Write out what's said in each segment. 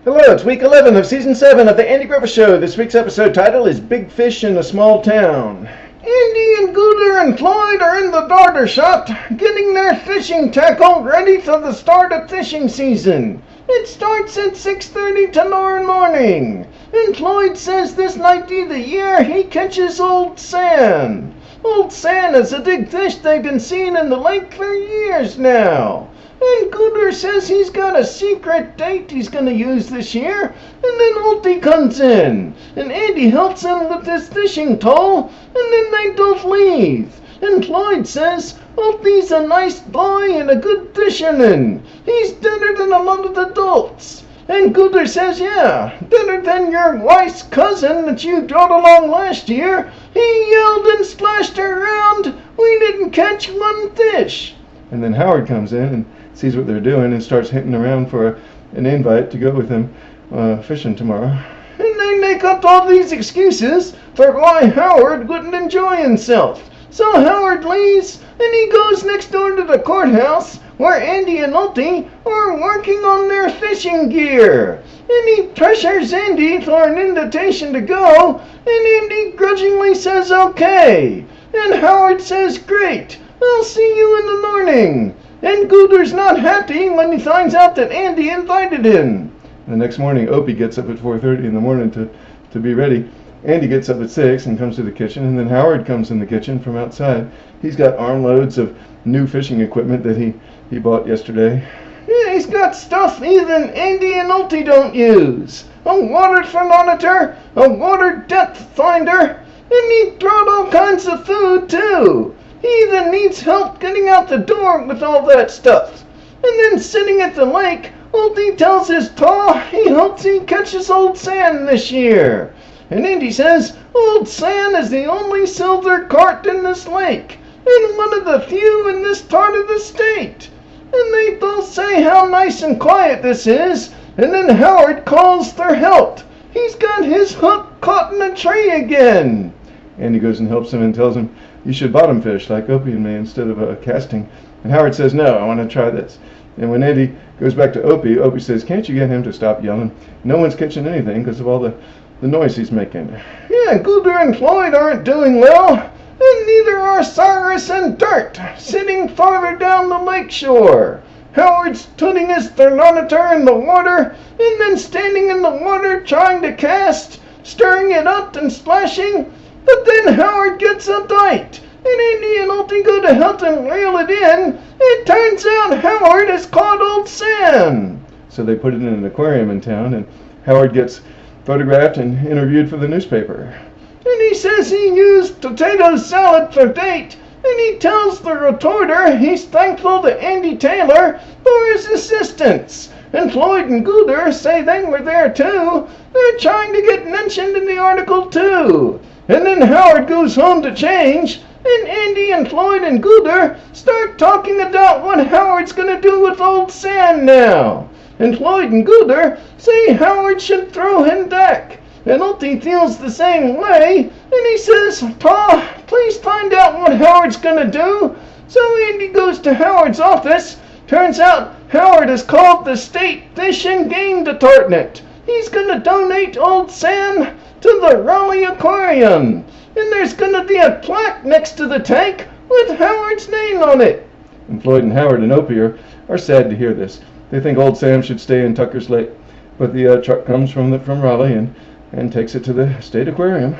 Hello, it's week 11 of season 7 of the Andy Griffith Show. This week's episode title is Big Fish in a Small Town. Andy and Gooder and Floyd are in the darter shop getting their fishing tackle ready for the start of fishing season. It starts at 6:30 tomorrow morning, and Floyd says this might be the year he catches Old Sam. Old Sam is a big fish they've been seeing in the lake for years now. And Gooder says he's got a secret date he's going to use this year. And then Ulti comes in, and Andy helps him with his fishing toll, and then they both leave. And Floyd says Ulti's a nice boy and a good fisherman. He's better than a lot of adults. And Gooder says, yeah, better than your wife's cousin that you brought along last year. He yelled and splashed around. We didn't catch one fish. And then Howard comes in and sees what they're doing and starts hitting around for an invite to go with him fishing tomorrow. And they make up all these excuses for why Howard wouldn't enjoy himself. So Howard leaves and he goes next door to the courthouse where Andy and Ulti are working on their fishing gear. And he pressures Andy for an invitation to go, and Andy grudgingly says okay. And Howard says great, I'll see you in the morning. And Gooder's not happy when he finds out that Andy invited him. The next morning, Opie gets up at 4:30 in the morning to be ready. Andy gets up at 6 and comes to the kitchen, and then Howard comes in the kitchen from outside. He's got armloads of new fishing equipment that he bought yesterday. Yeah, he's got stuff even Andy and Ulti don't use. A water thermometer, a water depth finder, and he brought all kinds of food too. He even needs help getting out the door with all that stuff. And then sitting at the lake, Ulti tells his pa he hopes he catches Old Sam this year. And Andy says Old Sam is the only silver carp in this lake, and one of the few in this part of the state. And they both say how nice and quiet this is, and then Howard calls for help. He's got his hook caught in a tree again. Andy goes and helps him and tells him, you should bottom fish like Opie and me instead of casting. And Howard says, no, I want to try this. And when Andy goes back to Opie, Opie says, can't you get him to stop yelling? No one's catching anything because of all the noise he's making. Yeah, Gooder and Floyd aren't doing well, and neither are Cyrus and Dirt, sitting farther down the lake shore. Howard's putting his thermometer in the water, and then standing in the water trying to cast, stirring it up and splashing. But then Howard gets a bite, and Andy and Ulti go to help him reel it in. It turns out Howard has caught Old Sam. So they put it in an aquarium in town, and Howard gets photographed and interviewed for the newspaper. And he says he used potato salad for bait, and he tells the reporter he's thankful to Andy Taylor for his assistance. And Floyd and Gooder say they were there too. They're trying to get mentioned in the article too. And then Howard goes home to change, and Andy and Floyd and Gooder start talking about what Howard's going to do with Old Sam now. And Floyd and Gooder say Howard should throw him back. And Ulti feels the same way, and he says, Pa, please find out what Howard's going to do. So Andy goes to Howard's office. Turns out Howard has called the State Fish and Game Department. He's going to donate Old Sam to the Raleigh Aquarium. And there's going to be a plaque next to the tank with Howard's name on it. And Floyd and Howard and Opie are sad to hear this. They think Old Sam should stay in Tucker's Lake. But the truck comes from Raleigh and takes it to the State Aquarium.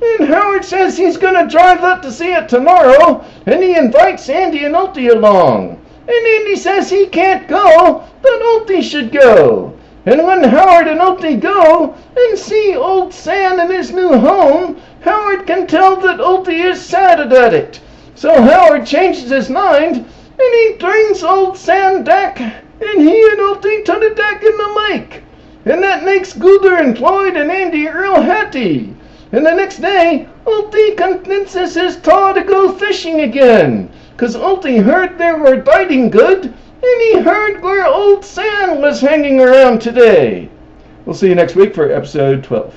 And Howard says he's going to drive up to see it tomorrow, and he invites Andy and Ulti along. And Andy says he can't go, but Ulti should go. And when Howard and Ulti go and see Old Sam in his new home, Howard can tell that Ulti is sad about it. So Howard changes his mind, and he brings Old Sam back, and he and Ulti put it back in the lake. And that makes Gooder and Floyd and Andy real happy. And the next day, Ulti convinces his pa to go fishing again, 'cause Ulti heard they were biting good, and he heard where Old Sam was hanging around today. We'll see you next week for episode 12.